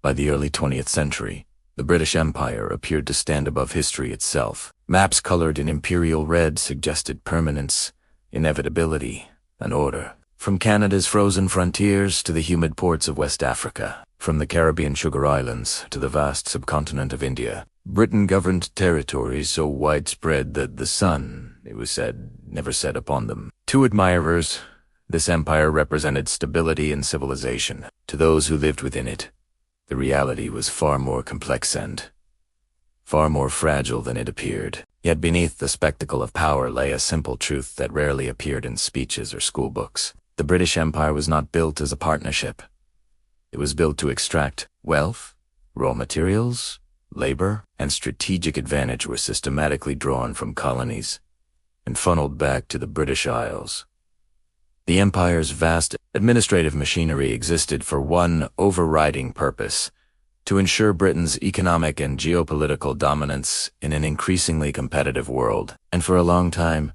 By the early 20th century, the British Empire appeared to stand above history itself. Maps colored in imperial red suggested permanence, inevitability, and order. From Canada's frozen frontiers to the humid ports of West Africa, from the Caribbean sugar islands to the vast subcontinent of India, Britain governed territories so widespread that the sun, it was said, never set upon them. To admirers, this empire represented stability and civilization. To those who lived within it, the reality was far more complex and far more fragile than it appeared. Yet beneath the spectacle of power lay a simple truth that rarely appeared in speeches or school books. The British Empire was not built as a partnership. It was built to extract wealth, raw materials, labor, and strategic advantage were systematically drawn from colonies and funneled back to the British Isles. The empire's vast administrative machinery existed for one overriding purpose: to ensure Britain's economic and geopolitical dominance in an increasingly competitive world. And for a long time,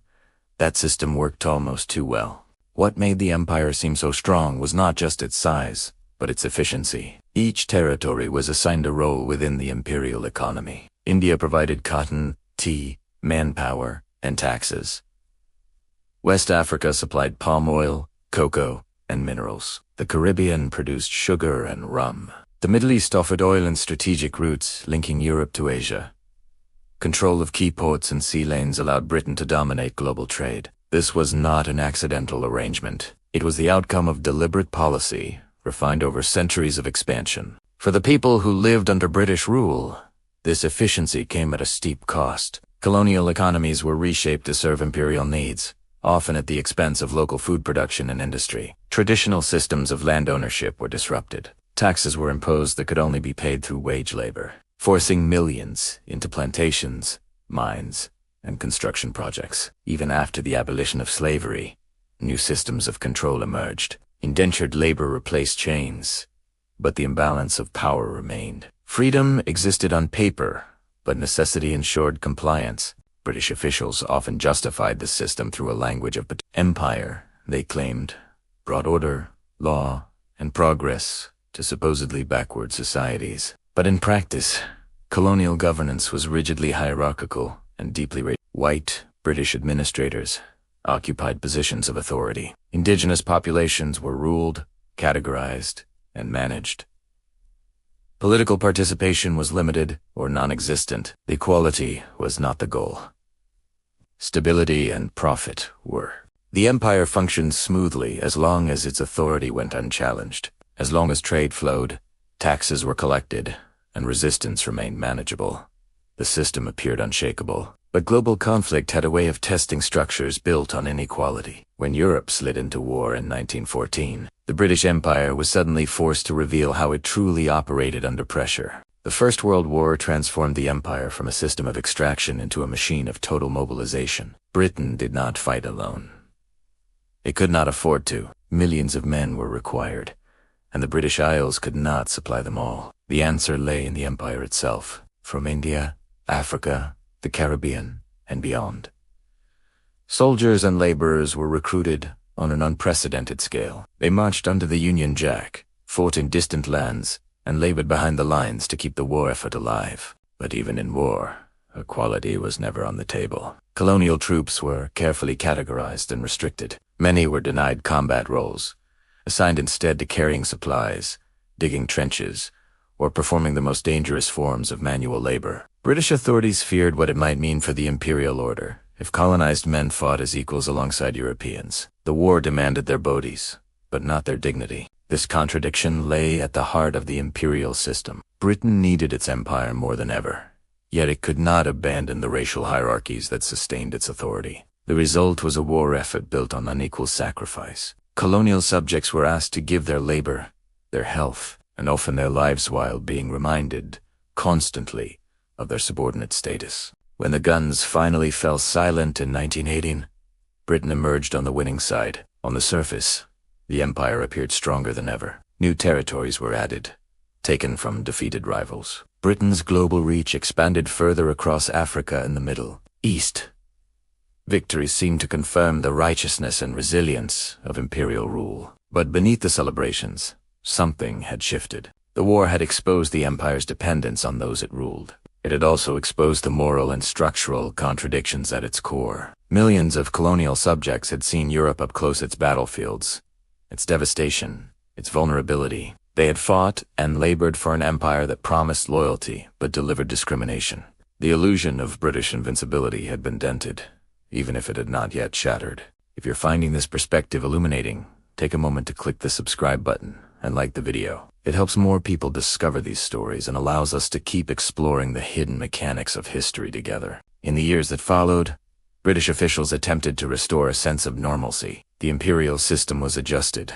that system worked almost too well. What made the empire seem so strong was not just its size, but its efficiency. Each territory was assigned a role within the imperial economy. India provided cotton, tea, manpower, and taxes. West Africa supplied palm oil, cocoa, and minerals. The Caribbean produced sugar and rum. The Middle East offered oil and strategic routes linking Europe to Asia. Control of key ports and sea lanes allowed Britain to dominate global trade. This was not an accidental arrangement. It was the outcome of deliberate policy, refined over centuries of expansion. For the people who lived under British rule, this efficiency came at a steep cost. Colonial economies were reshaped to serve imperial needs, often at the expense of local food production and industry. Traditional systems of land ownership were disrupted. Taxes were imposed that could only be paid through wage labor, forcing millions into plantations, mines, and construction projects. Even after the abolition of slavery, new systems of control emerged. Indentured labor replaced chains, but the imbalance of power remained. Freedom existed on paper, but necessity ensured compliance. British officials often justified the system through a language of empire, they claimed, brought order, law, and progress to supposedly backward societies. But in practice, colonial governance was rigidly hierarchical and deeply racist. White British administrators occupied positions of authority. Indigenous populations were ruled, categorized, and managed. Political participation was limited or non-existent. Equality was not the goal. Stability and profit were. The empire functioned smoothly as long as its authority went unchallenged. As long as trade flowed, taxes were collected, and resistance remained manageable. The system appeared unshakable. But global conflict had a way of testing structures built on inequality. When Europe slid into war in 1914, the British Empire was suddenly forced to reveal how it truly operated under pressure. The First World War transformed the empire from a system of extraction into a machine of total mobilization. Britain did not fight alone. It could not afford to. Millions of men were required, and the British Isles could not supply them all. The answer lay in the empire itself, from India, Africa, the Caribbean, and beyond. Soldiers and laborers were recruited on an unprecedented scale. They marched under the Union Jack, fought in distant lands, and labored behind the lines to keep the war effort alive. But even in war, equality was never on the table. Colonial troops were carefully categorized and restricted. Many were denied combat roles, assigned instead to carrying supplies, digging trenches, or performing the most dangerous forms of manual labor. British authorities feared what it might mean for the imperial order if colonized men fought as equals alongside Europeans. The war demanded their bodies, but not their dignity. This contradiction lay at the heart of the imperial system. Britain needed its empire more than ever, yet it could not abandon the racial hierarchies that sustained its authority. The result was a war effort built on unequal sacrifice. Colonial subjects were asked to give their labor, their health, and often their lives while being reminded, constantly, of their subordinate status. When the guns finally fell silent in 1918, Britain emerged on the winning side. On the surface, the empire appeared stronger than ever. New territories were added, taken from defeated rivals. Britain's global reach expanded further across Africa and the Middle East. Victories seemed to confirm the righteousness and resilience of imperial rule. But beneath the celebrations, something had shifted. The war had exposed the empire's dependence on those it ruled. It had also exposed the moral and structural contradictions at its core. Millions of colonial subjects had seen Europe up close its battlefields, its devastation, its vulnerability. They had fought and labored for an empire that promised loyalty but delivered discrimination. The illusion of British invincibility had been dented, even if it had not yet shattered. If you're finding this perspective illuminating, take a moment to click the subscribe button and like the video. It helps more people discover these stories and allows us to keep exploring the hidden mechanics of history together. In the years that followed, British officials attempted to restore a sense of normalcy. The imperial system was adjusted,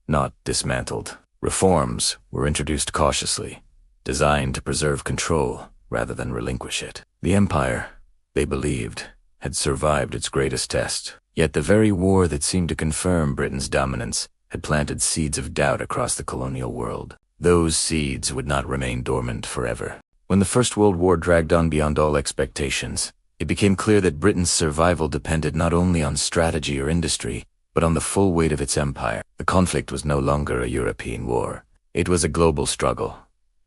not dismantled. Reforms were introduced cautiously, designed to preserve control rather than relinquish it. The empire, they believed, had survived its greatest test. Yet the very war that seemed to confirm Britain's dominance had planted seeds of doubt across the colonial world. Those seeds would not remain dormant forever. When the First World War dragged on beyond all expectations, it became clear that Britain's survival depended not only on strategy or industry, but on the full weight of its empire. The conflict was no longer a European war. It was a global struggle,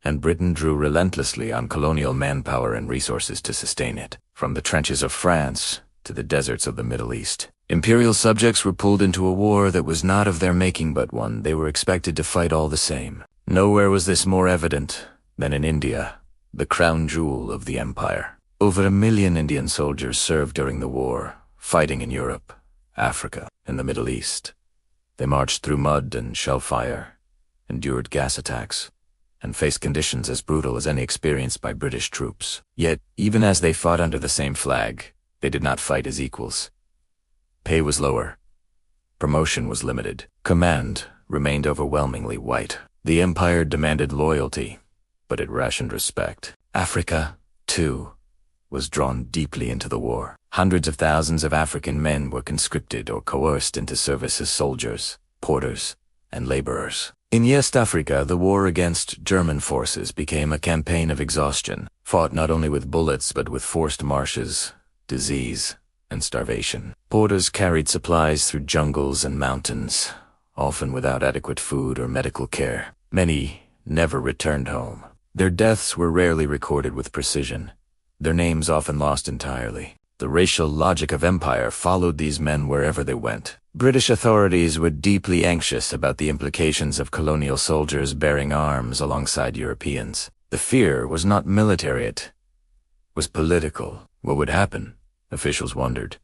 and Britain drew relentlessly on colonial manpower and resources to sustain it. From the trenches of France to the deserts of the Middle East, imperial subjects were pulled into a war that was not of their making but one they were expected to fight all the same. Nowhere was this more evident than in India, the crown jewel of the empire. Over 1 million Indian soldiers served during the war, fighting in Europe, Africa, and the Middle East. They marched through mud and shell fire, endured gas attacks, and faced conditions as brutal as any experienced by British troops. Yet, even as they fought under the same flag, they did not fight as equals. Pay was lower. Promotion was limited. Command remained overwhelmingly white. The empire demanded loyalty, but it rationed respect. Africa, too, was drawn deeply into the war. Hundreds of thousands of African men were conscripted or coerced into service as soldiers, porters, and laborers. In East Africa, the war against German forces became a campaign of exhaustion, fought not only with bullets but with forced marshes, disease, and starvation. Porters carried supplies through jungles and mountains, often without adequate food or medical care. Many never returned home. Their deaths were rarely recorded with precision, their names often lost entirely. The racial logic of empire followed these men wherever they went. British authorities were deeply anxious about the implications of colonial soldiers bearing arms alongside Europeans. The fear was not military, it was political. What would happen, officials wondered,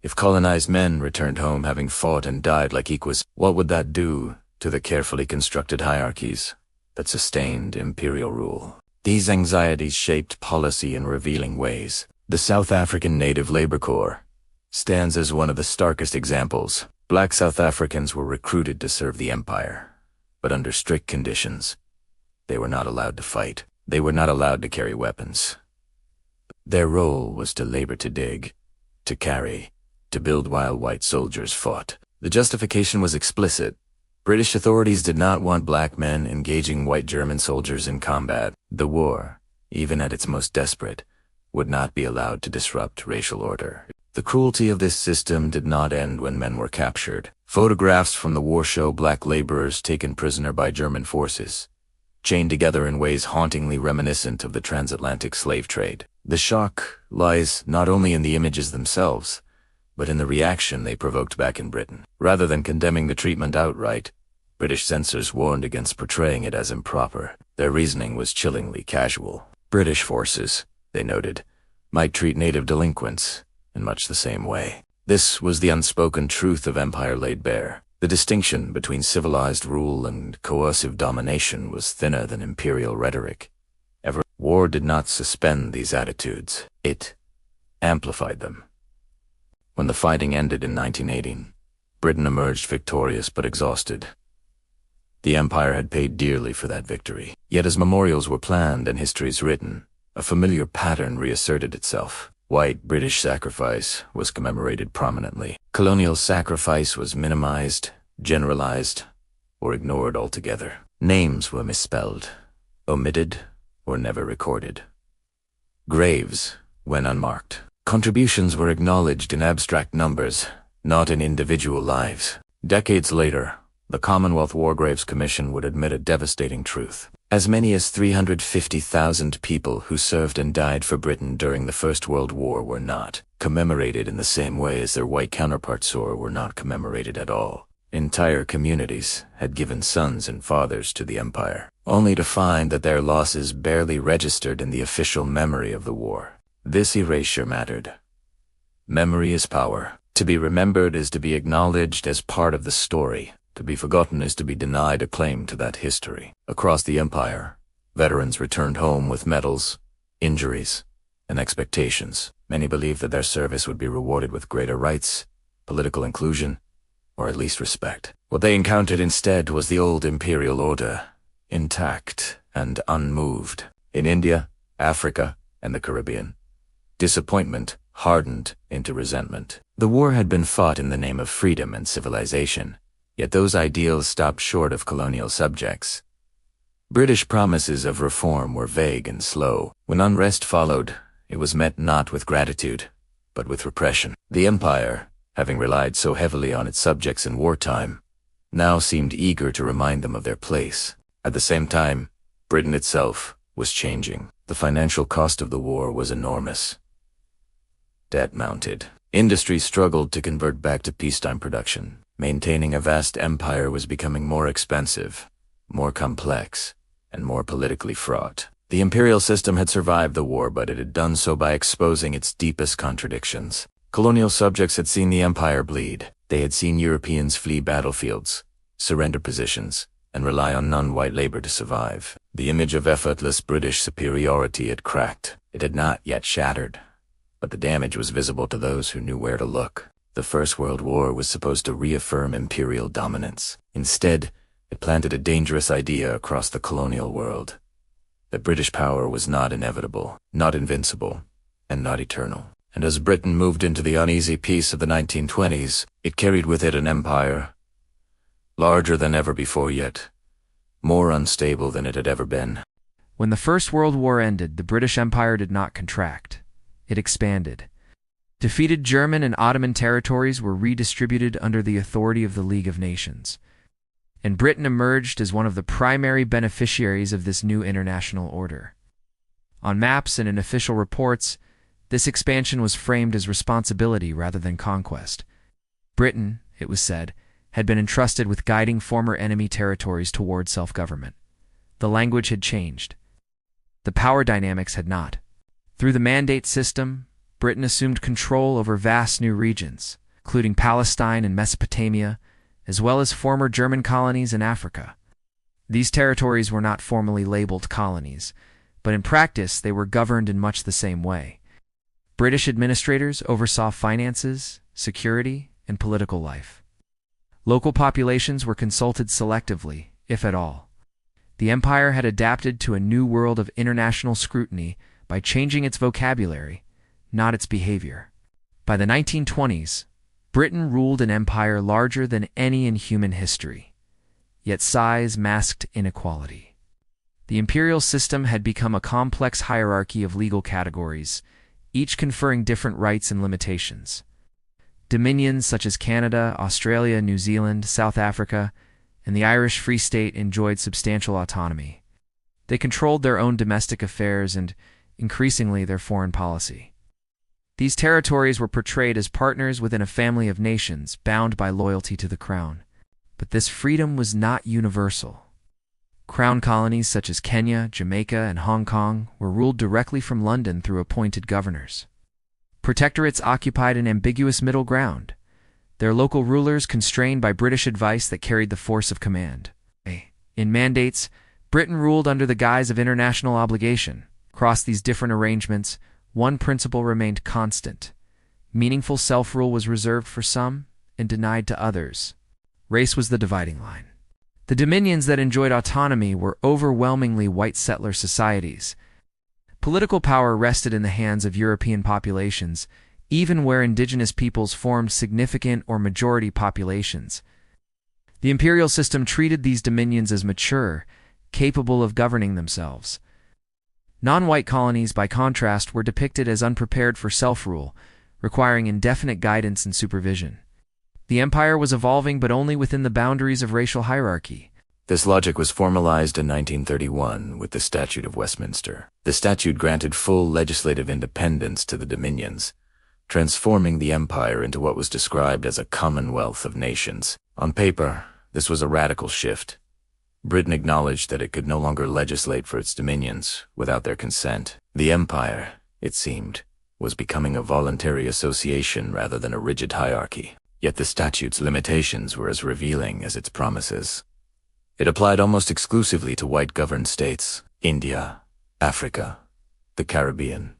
if colonized men returned home having fought and died like equals? What would that do to the carefully constructed hierarchies that sustained imperial rule? These anxieties shaped policy in revealing ways. The South African Native Labor Corps stands as one of the starkest examples. Black South Africans were recruited to serve the empire, but under strict conditions. They were not allowed to fight. They were not allowed to carry weapons. Their role was to labor, to dig, to carry, to build while white soldiers fought. The justification was explicit. British authorities did not want black men engaging white German soldiers in combat. The war, even at its most desperate, would not be allowed to disrupt racial order. The cruelty of this system did not end when men were captured. Photographs from the war show black laborers taken prisoner by German forces, chained together in ways hauntingly reminiscent of the transatlantic slave trade. The shock lies not only in the images themselves, but in the reaction they provoked back in Britain. Rather than condemning the treatment outright, British censors warned against portraying it as improper. Their reasoning was chillingly casual. British forces, they noted, might treat native delinquents in much the same way. This was the unspoken truth of empire laid bare. The distinction between civilized rule and coercive domination was thinner than imperial rhetoric. War did not suspend these attitudes. It amplified them. When the fighting ended in 1918, Britain emerged victorious but exhausted. The empire had paid dearly for that victory. Yet as memorials were planned and histories written, a familiar pattern reasserted itself. White British sacrifice was commemorated prominently. Colonial sacrifice was minimized, generalized, or ignored altogether. Names were misspelled, omitted, or never recorded. Graves went unmarked. Contributions were acknowledged in abstract numbers, not in individual lives. Decades later, the Commonwealth War Graves Commission would admit a devastating truth. As many as 350,000 people who served and died for Britain during the First World War were not commemorated in the same way as their white counterparts or were not commemorated at all. Entire communities had given sons and fathers to the Empire, only to find that their losses barely registered in the official memory of the war. This erasure mattered. Memory is power. To be remembered is to be acknowledged as part of the story. To be forgotten is to be denied a claim to that history. Across the Empire, veterans returned home with medals, injuries, and expectations. Many believed that their service would be rewarded with greater rights, political inclusion, or at least respect. What they encountered instead was the old imperial order, intact and unmoved. In India, Africa, and the Caribbean, disappointment hardened into resentment. The war had been fought in the name of freedom and civilization, yet those ideals stopped short of colonial subjects. British promises of reform were vague and slow. When unrest followed, it was met not with gratitude, but with repression. The Empire, having relied so heavily on its subjects in wartime, now seemed eager to remind them of their place. At the same time, Britain itself was changing. The financial cost of the war was enormous. Debt mounted. Industry struggled to convert back to peacetime production. Maintaining a vast empire was becoming more expensive, more complex, and more politically fraught. The imperial system had survived the war, but it had done so by exposing its deepest contradictions. Colonial subjects had seen the empire bleed. They had seen Europeans flee battlefields, surrender positions, and rely on non-white labor to survive. The image of effortless British superiority had cracked. It had not yet shattered, but the damage was visible to those who knew where to look. The First World War was supposed to reaffirm imperial dominance. Instead, it planted a dangerous idea across the colonial world: that British power was not inevitable, not invincible, and not eternal. And as Britain moved into the uneasy peace of the 1920s, it carried with it an empire, larger than ever before yet, more unstable than it had ever been. When the First World War ended, the British Empire did not contract. It expanded. Defeated German and Ottoman territories were redistributed under the authority of the League of Nations, and Britain emerged as one of the primary beneficiaries of this new international order. On maps and in official reports, this expansion was framed as responsibility rather than conquest. Britain, it was said, had been entrusted with guiding former enemy territories toward self-government. The language had changed. The power dynamics had not. Through the mandate system, Britain assumed control over vast new regions, including Palestine and Mesopotamia, as well as former German colonies in Africa. These territories were not formally labeled colonies, but in practice they were governed in much the same way. British administrators oversaw finances, security, and political life. Local populations were consulted selectively, if at all. The empire had adapted to a new world of international scrutiny by changing its vocabulary, not its behavior. By the 1920s, Britain ruled an empire larger than any in human history, yet size masked inequality. The imperial system had become a complex hierarchy of legal categories, each conferring different rights and limitations. Dominions such as Canada, Australia, New Zealand, South Africa, and the Irish Free State enjoyed substantial autonomy. They controlled their own domestic affairs and, increasingly, their foreign policy. These territories were portrayed as partners within a family of nations bound by loyalty to the crown. But this freedom was not universal. Crown colonies such as Kenya, Jamaica, and Hong Kong were ruled directly from London through appointed governors. Protectorates occupied an ambiguous middle ground, their local rulers constrained by British advice that carried the force of command. In mandates, Britain ruled under the guise of international obligation. Across these different arrangements, one principle remained constant. Meaningful self-rule was reserved for some and denied to others. Race was the dividing line. The dominions that enjoyed autonomy were overwhelmingly white settler societies. Political power rested in the hands of European populations, even where indigenous peoples formed significant or majority populations. The imperial system treated these dominions as mature, capable of governing themselves. Non-white colonies, by contrast, were depicted as unprepared for self-rule, requiring indefinite guidance and supervision. The empire was evolving, but only within the boundaries of racial hierarchy. This logic was formalized in 1931 with the Statute of Westminster. The statute granted full legislative independence to the dominions, transforming the empire into what was described as a commonwealth of nations. On paper, this was a radical shift. Britain acknowledged that it could no longer legislate for its dominions without their consent. The empire, it seemed, was becoming a voluntary association rather than a rigid hierarchy. Yet the statute's limitations were as revealing as its promises. It applied almost exclusively to white-governed states. India, Africa, the Caribbean,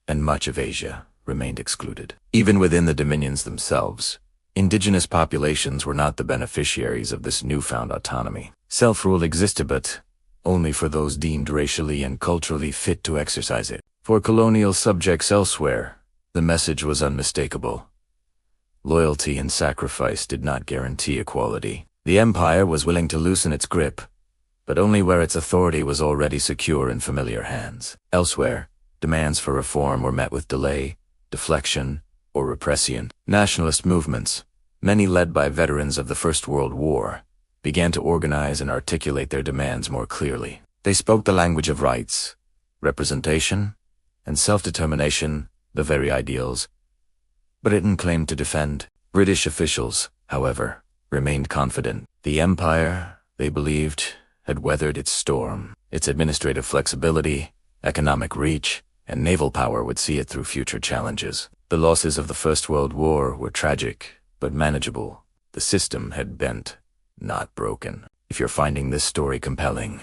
and much of Asia remained excluded. Even within the dominions themselves, indigenous populations were not the beneficiaries of this newfound autonomy. Self-rule existed, but only for those deemed racially and culturally fit to exercise it. For colonial subjects elsewhere, the message was unmistakable. Loyalty and sacrifice did not guarantee equality. The empire was willing to loosen its grip, but only where its authority was already secure in familiar hands. Elsewhere, demands for reform were met with delay, deflection, or repression. Nationalist movements, many led by veterans of the First World War, began to organize and articulate their demands more clearly. They spoke the language of rights, representation, and self-determination, the very ideals, but it didn't claim to defend. British officials, however, remained confident. The empire, they believed, had weathered its storm. Its administrative flexibility, economic reach, and naval power would see it through future challenges. The losses of the First World War were tragic, but manageable. The system had bent, not broken. If you're finding this story compelling,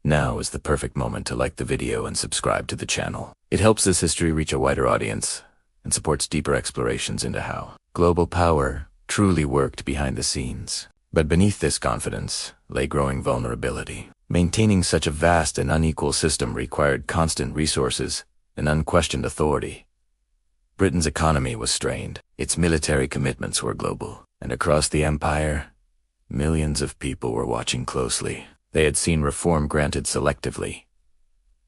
now is the perfect moment to like the video and subscribe to the channel. It helps this history reach a wider audience and supports deeper explorations into how global power truly worked behind the scenes. But beneath this confidence lay growing vulnerability. Maintaining such a vast and unequal system required constant resources and unquestioned authority. Britain's economy was strained. Its military commitments were global, and across the empire, millions of people were watching closely. They had seen reform granted selectively.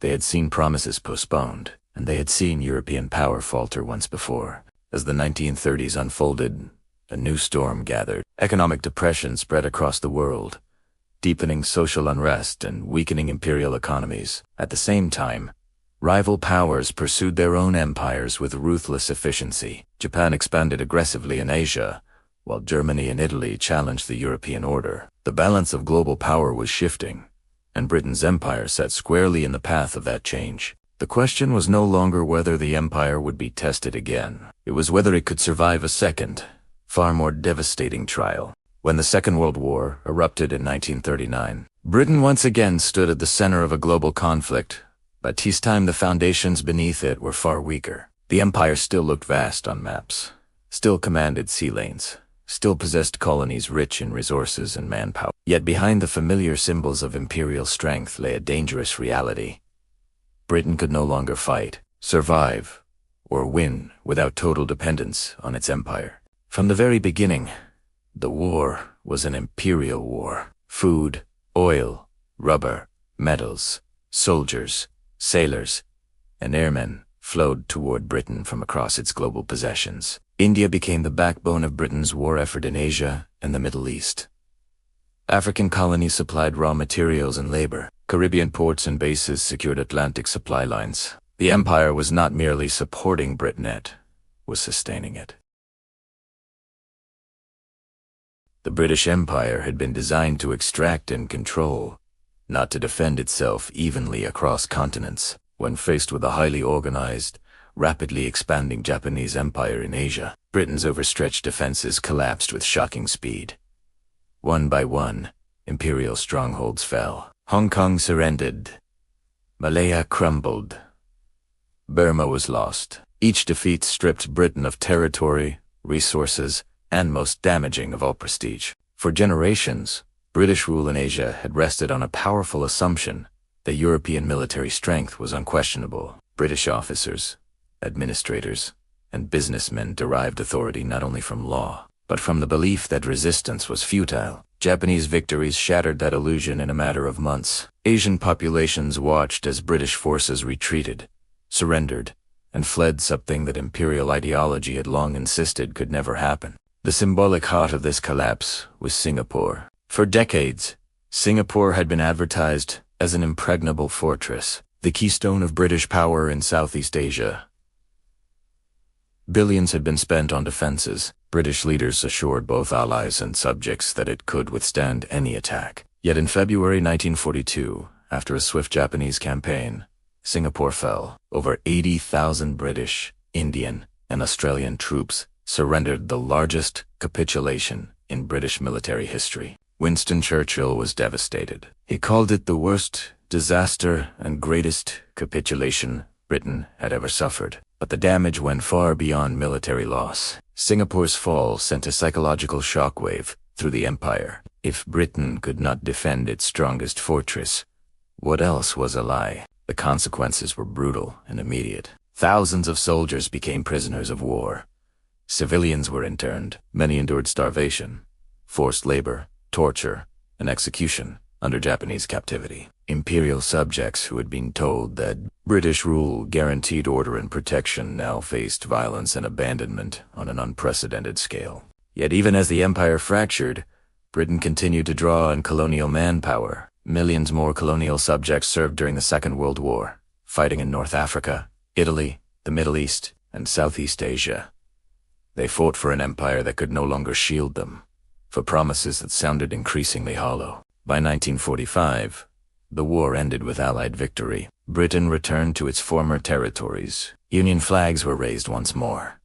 They had seen promises postponed, and they had seen European power falter once before. As the 1930s unfolded, a new storm gathered. Economic depression spread across the world, deepening social unrest and weakening imperial economies. At the same time, rival powers pursued their own empires with ruthless efficiency. Japan expanded aggressively in Asia, while Germany and Italy challenged the European order. The balance of global power was shifting, and Britain's empire sat squarely in the path of that change. The question was no longer whether the empire would be tested again. It was whether it could survive a second, far more devastating trial. When the Second World War erupted in 1939, Britain once again stood at the center of a global conflict. By peacetime, the foundations beneath it were far weaker. The empire still looked vast on maps, still commanded sea lanes, still possessed colonies rich in resources and manpower. Yet behind the familiar symbols of imperial strength lay a dangerous reality. Britain could no longer fight, survive, or win without total dependence on its empire. From the very beginning, the war was an imperial war. Food, oil, rubber, metals, soldiers, sailors, and airmen flowed toward Britain from across its global possessions. India became the backbone of Britain's war effort in Asia and the Middle East. African colonies supplied raw materials and labor. Caribbean ports and bases secured Atlantic supply lines. The empire was not merely supporting Britain, it was sustaining it. The British Empire had been designed to extract and control, not to defend itself evenly across continents. When faced with a highly organized, rapidly expanding Japanese empire in Asia, Britain's overstretched defenses collapsed with shocking speed. One by one, imperial strongholds fell. Hong Kong surrendered. Malaya crumbled. Burma was lost. Each defeat stripped Britain of territory, resources, and most damaging of all prestige. For generations, British rule in Asia had rested on a powerful assumption that European military strength was unquestionable. British officers, administrators, and businessmen derived authority not only from law, but from the belief that resistance was futile. Japanese victories shattered that illusion in a matter of months. Asian populations watched as British forces retreated, surrendered, and fled, something that imperial ideology had long insisted could never happen. The symbolic heart of this collapse was Singapore. For decades, Singapore had been advertised as an impregnable fortress, the keystone of British power in Southeast Asia. Billions had been spent on defenses. British leaders assured both allies and subjects that it could withstand any attack. Yet in February 1942, after a swift Japanese campaign, Singapore fell. Over 80,000 British, Indian, and Australian troops surrendered, the largest capitulation in British military history. Winston Churchill was devastated. He called it the worst disaster and greatest capitulation Britain had ever suffered. But the damage went far beyond military loss. Singapore's fall sent a psychological shockwave through the empire. If Britain could not defend its strongest fortress, what else was a lie? The consequences were brutal and immediate. Thousands of soldiers became prisoners of war. Civilians were interned. Many endured starvation, forced labor, torture, and execution under Japanese captivity. Imperial subjects who had been told that British rule guaranteed order and protection now faced violence and abandonment on an unprecedented scale. Yet even as the empire fractured, Britain continued to draw on colonial manpower. Millions more colonial subjects served during the Second World War, fighting in North Africa, Italy, the Middle East, and Southeast Asia. They fought for an empire that could no longer shield them, for promises that sounded increasingly hollow. By 1945, the war ended with Allied victory. Britain returned to its former territories. Union flags were raised once more.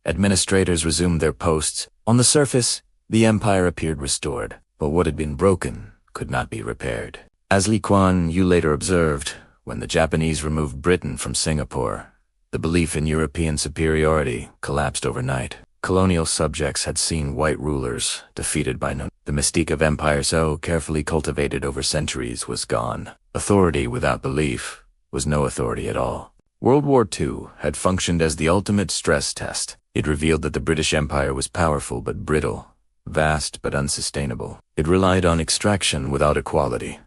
Administrators resumed their posts. On the surface, the empire appeared restored, but what had been broken could not be repaired. As Lee Kuan Yew later observed, when the Japanese removed Britain from Singapore, the belief in European superiority collapsed overnight. Colonial subjects had seen white rulers defeated by none. The mystique of empire so carefully cultivated over centuries was gone. Authority without belief was no authority at all. World War II had functioned as the ultimate stress test. It revealed that the British Empire was powerful but brittle, vast but unsustainable. It relied on extraction without equality,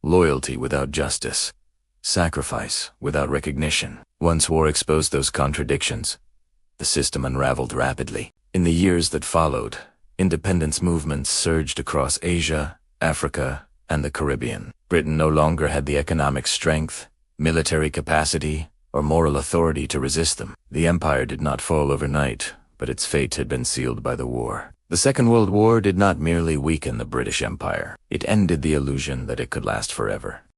loyalty without justice, sacrifice without recognition. Once war exposed those contradictions, the system unraveled rapidly. In the years that followed, independence movements surged across Asia, Africa, and the Caribbean. Britain no longer had the economic strength, military capacity, or moral authority to resist them. The empire did not fall overnight, but its fate had been sealed by the war. The Second World War did not merely weaken the British Empire. It ended the illusion that it could last forever.